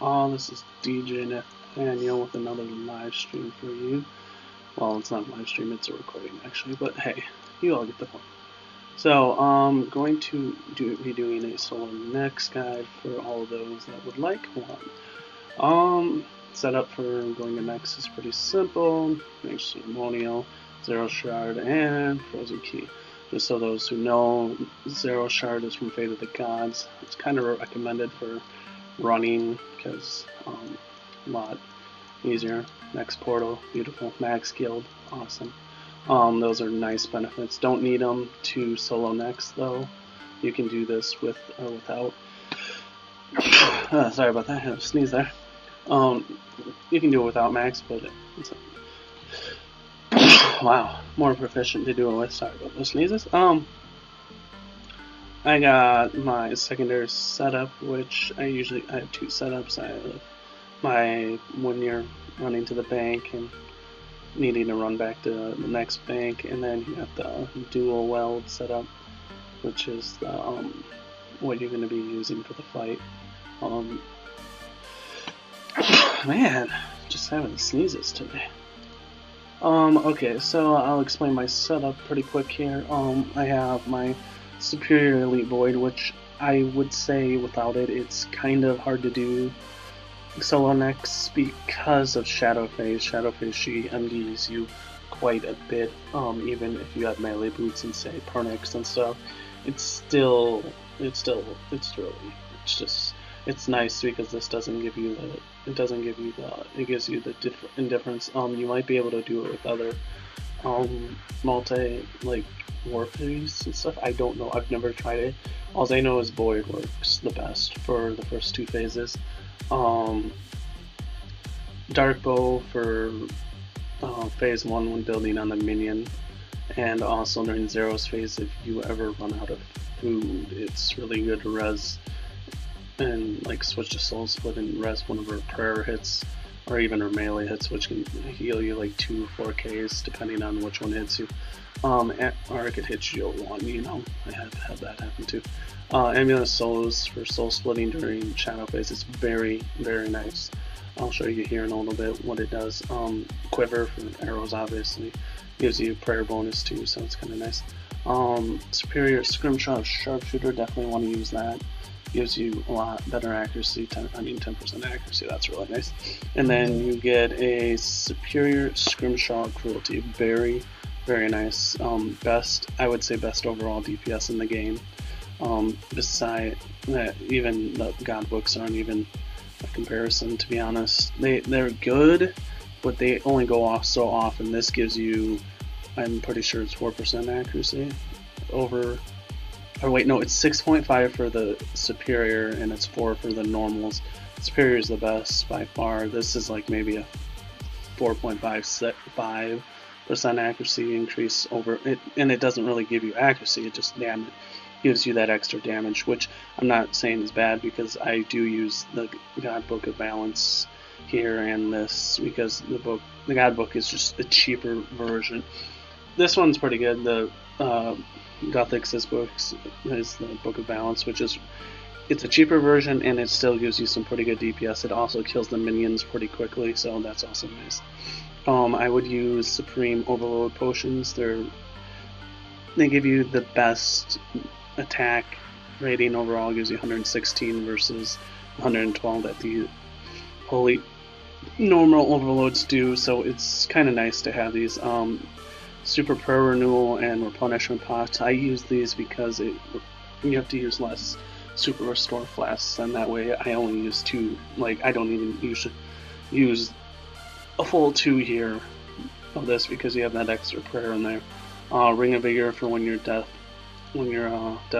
This is DJ Nathaniel with another live stream for you. Well, it's not a live stream, it's a recording actually, but hey, you all get the point. So, I'm going to be doing a solo next guide for all of those that would like one. Setup for going to next is pretty simple. Next ceremonial, zero shard, and frozen key. Just so those who know, zero shard is from Fate of the Gods. It's kind of recommended for running because a lot easier. Next portal, beautiful. Max guild, awesome. Those are nice benefits. Don't need them to solo next though. You can do this with or without. Sorry about that. I had a sneeze there. You can do it without max, but it's wow, more proficient to do it with. Sorry about those sneezes. I got my secondary setup, which I have two setups. I have my when you're running to the bank and needing to run back to the next bank, and then you have the dual weld setup, which is the what you're going to be using for the fight. Man, just having sneezes today. Okay, so I'll explain my setup pretty quick here. I have my Superior Elite Void, which I would say without it, it's kind of hard to do solo next because of Shadow Phase. Shadow Phase, she MDs you quite a bit, even if you have melee boots and say Pernix and stuff. It's nice because this doesn't give you it gives you the indifference. You might be able to do it with other multi warface and stuff. I don't know. I've never tried it. All I know is Void works the best for the first two phases. Dark Bow for phase 1 when building on the minion, and also during Zero's phase if you ever run out of food, it's really good to res and switch to Soul Split and res one of her prayer hits or even her melee hits, which can heal you 2 or 4Ks depending on which one hits you. Or it could hit you at 1, you know, I have had that happen too. Amulet Souls for soul splitting during Shadow Phase. It's very, very nice. I'll show you here in a little bit what it does. Quiver for arrows obviously gives you prayer bonus too, so it's kind of nice. Superior Scrimshaw Sharpshooter, definitely want to use that. Gives you a lot better accuracy, 10% accuracy, that's really nice. And then you get a Superior Scrimshaw Cruelty, very, very nice. I would say best overall DPS in the game. Beside that, even the God books aren't even a comparison, to be honest. They're good, but they only go off so often. This gives you, I'm pretty sure it's 4% accuracy over. Or wait, no, it's 6.5 for the Superior and it's 4 for the normals. Superior is the best by far. This is maybe a 4.5% accuracy increase over it, and it doesn't really give you accuracy, it just gives you that extra damage, which I'm not saying is bad because I do use the God Book of Balance here and this because the God Book is just a cheaper version. This one's pretty good. The Gothix's books is the Book of Balance, which is it's a cheaper version and it still gives you some pretty good DPS. It also kills the minions pretty quickly, so that's also nice. I would use Supreme Overload potions. They give you the best attack rating overall. Gives you 116 versus 112 that the holy normal overloads do. So it's kind of nice to have these. Super Prayer Renewal and Replenishment Pots. I use these because you have to use less Super Restore Flasks, and that way I only use 2. I don't even use a full 2 here of this because you have that extra prayer in there. Ring of Vigor for when you're death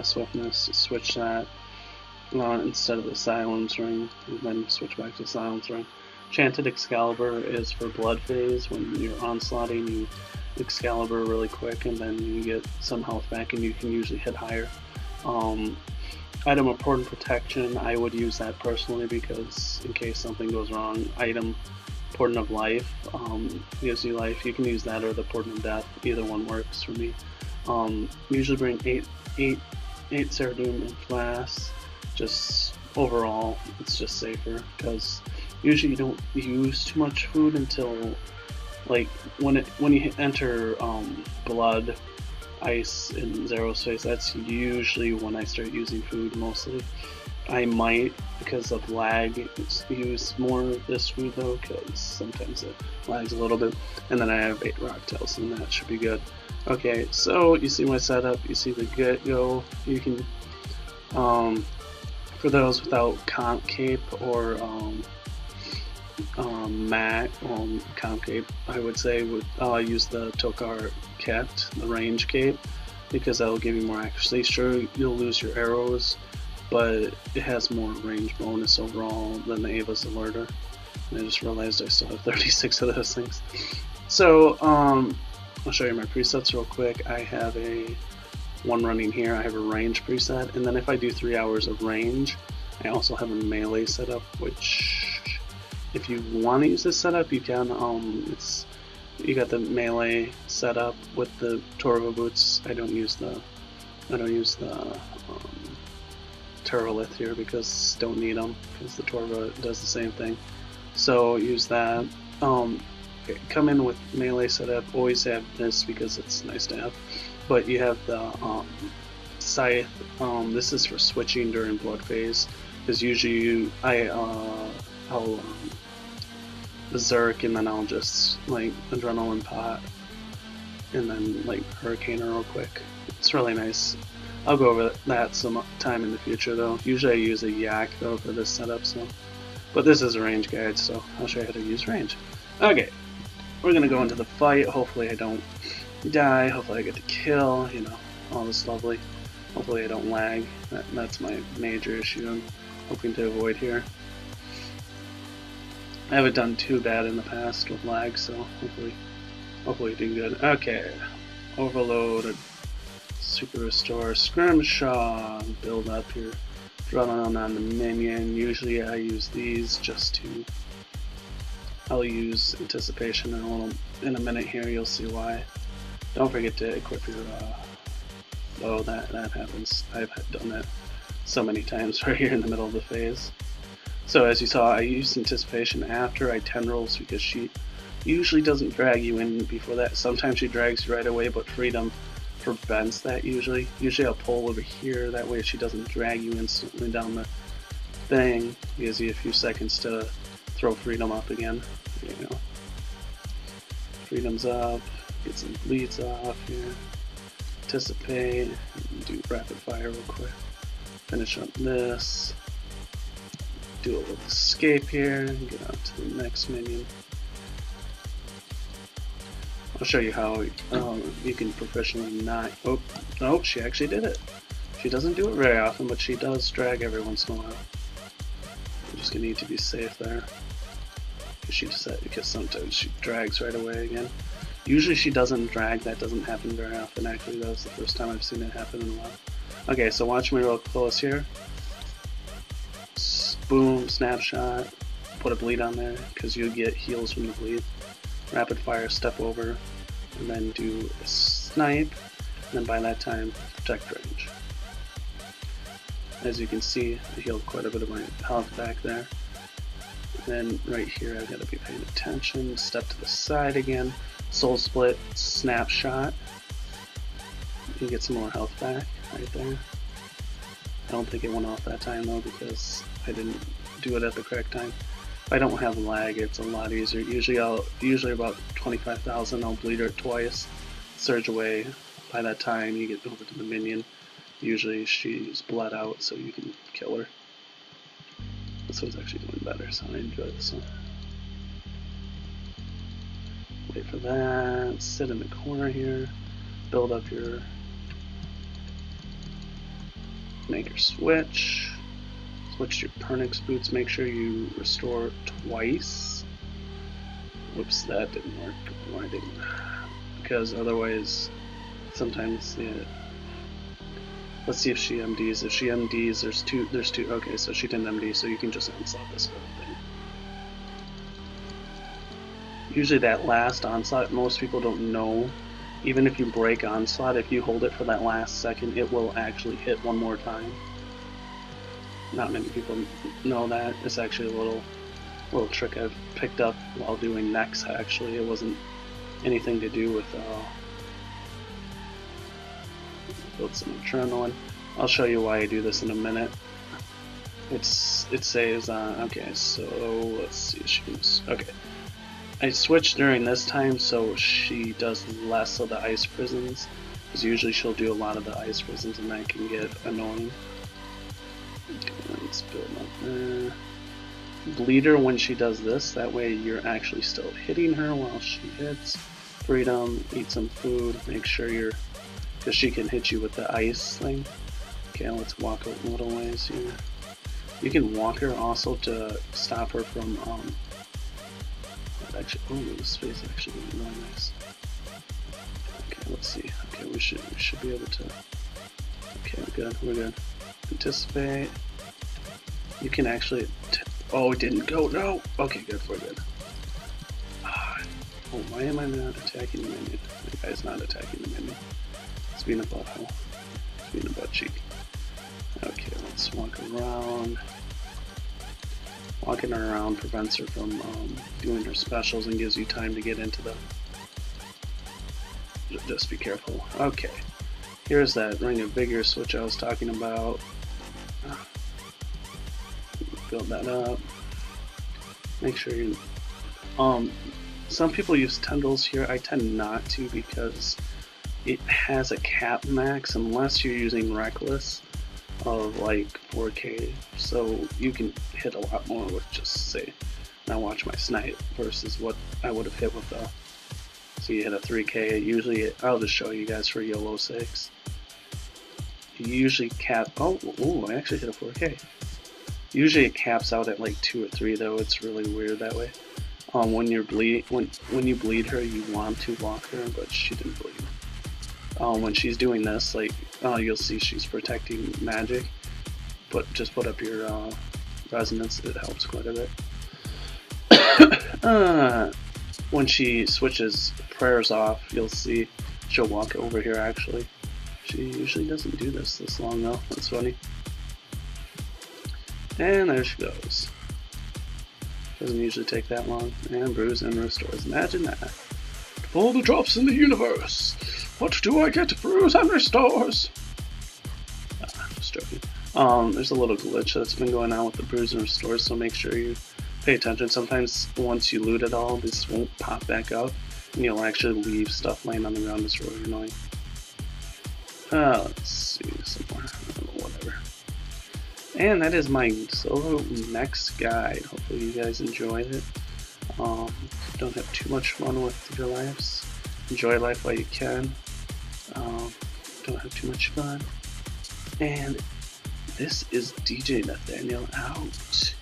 swiftness. Switch that instead of the Silence Ring, and then switch back to Silence Ring. Enchanted Excalibur is for blood phase. When you're onslaughting, you Excalibur really quick, and then you get some health back, and you can usually hit higher. Item of Important Protection, I would use that personally because in case something goes wrong. Item Portent of Life gives you life. You can use that or the Portent of Death. Either one works for me. Usually bring 8 Ceradoom and Flasks. Just overall it's just safer because usually you don't use too much food until like when you enter blood, ice, and zero space. That's usually when I start using food mostly. I might, because of lag, use more of this food though, because sometimes it lags a little bit. And then I have 8 rocktails, and that should be good. Okay, so you see my setup, you see the get-go. You can, for those without comp cape or comp cape, I would say use the Tokar kit, the range cape, because that'll give you more accuracy. Sure, you'll lose your arrows, but it has more range bonus overall than the Ava's Alerter. And I just realized I still have 36 of those things. So, I'll show you my presets real quick. I have one running here. I have a range preset, and then if I do 3 hours of range, I also have a melee setup, which if you want to use this setup, you can. You got the melee setup with the Torva boots. I don't use the Turolith here because don't need them, because the Torva does the same thing. So use that. Come in with melee setup. Always have this because it's nice to have. But you have the scythe. This is for switching during blood phase, because usually I'll berserk and then I'll just like adrenaline pot and then like hurricane real quick. It's really nice. I'll go over that some time in the future though. Usually I use a yak though for this setup, so. But this is a range guide, so I'll show you how to use range. Okay, we're gonna go into the fight. Hopefully I don't die. Hopefully I get to kill. You know, all this lovely. Hopefully I don't lag. That's my major issue I'm hoping to avoid here. I haven't done too bad in the past with lag, so hopefully do good. Okay, overload, super restore, scrimshaw, build up your adrenaline on the minion. Usually I use these just to. I'll use anticipation in a minute here. You'll see why. Don't forget to equip your bow. That happens. I've done that so many times right here in the middle of the phase. So as you saw, I used anticipation after I 10 rolls because she usually doesn't drag you in before that. Sometimes she drags you right away, but freedom prevents that usually. Usually I'll pull over here, that way she doesn't drag you instantly down the thing. It gives you a few seconds to throw freedom up again. You know. Freedom's up, get some bleeds off here. Anticipate, do rapid fire real quick. Finish up this. Do a little escape here, and get out to the next minion. I'll show you how you can proficiently not. Oh, no, she actually did it. She doesn't do it very often, but she does drag every once in a while. I'm just gonna need to be safe there. Because sometimes she drags right away again. Usually she doesn't drag. That doesn't happen very often. Actually, that was the first time I've seen it happen in a while. Okay, so watch me real close here. Boom, snapshot, put a bleed on there, because you get heals from the bleed. Rapid fire, step over, and then do a snipe, and then by that time, protect range. As you can see, I healed quite a bit of my health back there. And then right here, I've got to be paying attention, step to the side again, soul split, snapshot. You get some more health back right there. I don't think it went off that time though, because I didn't do it at the correct time. If I don't have lag, it's a lot easier. Usually about 25,000, I'll bleed her twice, surge away. By that time, you get over to the minion. Usually she's bled out, so you can kill her. This one's actually doing better, so I enjoy this one. Wait for that, sit in the corner here, build up your, make your switch to your Pernix boots, make sure you restore twice. Whoops, that didn't work. Why didn't? Because otherwise, sometimes, yeah. Let's see if she MDs. If she MDs, there's two, okay, so she didn't MD, so you can just onslaught this whole thing. Usually that last onslaught, most people don't know. Even if you break onslaught, if you hold it for that last second, it will actually hit one more time. Not many people know that. It's actually a little trick I've picked up while doing necks. Actually, it wasn't anything to do with build some adrenaline. I'll show you why I do this in a minute. It saves on. Okay, so let's see. She can. Okay, I switched during this time so she does less of the ice prisons, because usually she'll do a lot of the ice prisons and that can get annoying. Okay, let's build up there. Bleed her when she does this, that way you're actually still hitting her while she hits. Freedom, eat some food, make sure you're, because she can hit you with the ice thing. Okay, let's walk a little ways here. You can walk her also to stop her from, actually, oh, this space actually really nice. Okay, let's see. Okay, we should be able to, okay, we're good. Anticipate. You can actually, oh, it didn't go, no! Okay, good, we're good. Oh, why am I not attacking the minion? The guy's not attacking the minion. It's being a butthole. It's being a butt cheek. Okay, let's walk around. Walking her around prevents her from doing her specials and gives you time to get into them. Just be careful. Okay, here's that ring of vigor switch I was talking about. Build that up. Make sure you. Some people use tendrils here. I tend not to because it has a cap max unless you're using reckless of like 4K, so you can hit a lot more with just say, now watch my snipe versus what I would have hit with the, so you hit a 3K, usually, I'll just show you guys for YOLO 6. You usually cap, oh, I actually hit a 4K. Usually it caps out at like 2 or 3 though, it's really weird that way. When you bleed her, you want to walk her, but she didn't bleed. When she's doing this, like, you'll see she's protecting magic, but just put up your resonance, it helps quite a bit. When she switches prayers off, you'll see she'll walk over here actually. She usually doesn't do this long though, that's funny. And there she goes. Doesn't usually take that long. And brews and restores. Imagine that. Of all the drops in the universe, what do I get? Brews and restores. Just joking. There's a little glitch that's been going on with the brews and restores, so make sure you pay attention. Sometimes once you loot it all, this won't pop back up, and you'll actually leave stuff laying on the ground. It's really annoying. Let's see somewhere. Whatever. And that is my solo next guide. Hopefully you guys enjoyed it. Don't have too much fun with your lives. Enjoy life while you can. Don't have too much fun. And this is DJ Nathaniel out.